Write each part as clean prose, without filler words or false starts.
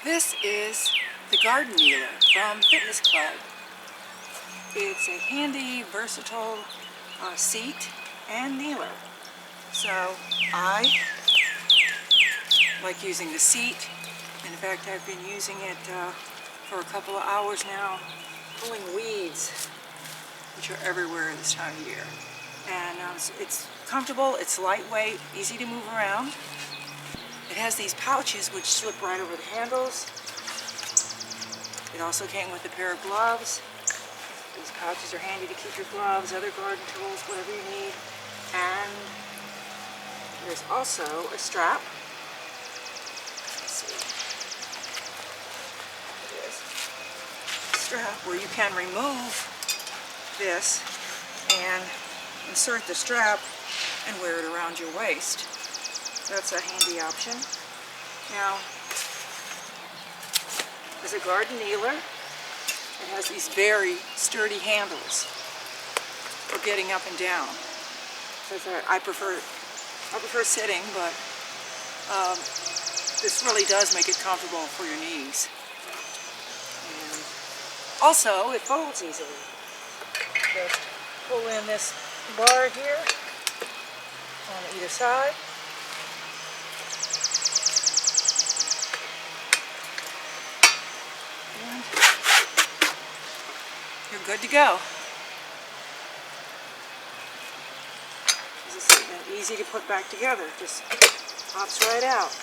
This is the garden kneeler from Fitness Club. It's a handy, versatile seat and kneeler. So I like using the seat. In fact, I've been using it for a couple of hours now, pulling weeds, which are everywhere this time of year. And it's comfortable, it's lightweight, easy to move around. It has these pouches which slip right over the handles. It also came with a pair of gloves. These pouches are handy to keep your gloves, other garden tools, whatever you need. And there's also a strap. Let's see. It is a strap where you can remove this and insert the strap and wear it around your waist. That's a handy option. Now, as a garden kneeler, it has these very sturdy handles for getting up and down. I prefer sitting, but this really does make it comfortable for your knees. And also, it folds easily. Just pull in this bar here on either side. And you're good to go. This is easy to put back together. Just pops right out.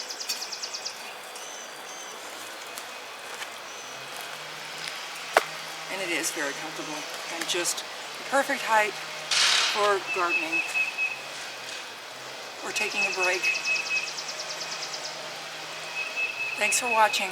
And it is very comfortable and just the perfect height for gardening or taking a break. Thanks for watching.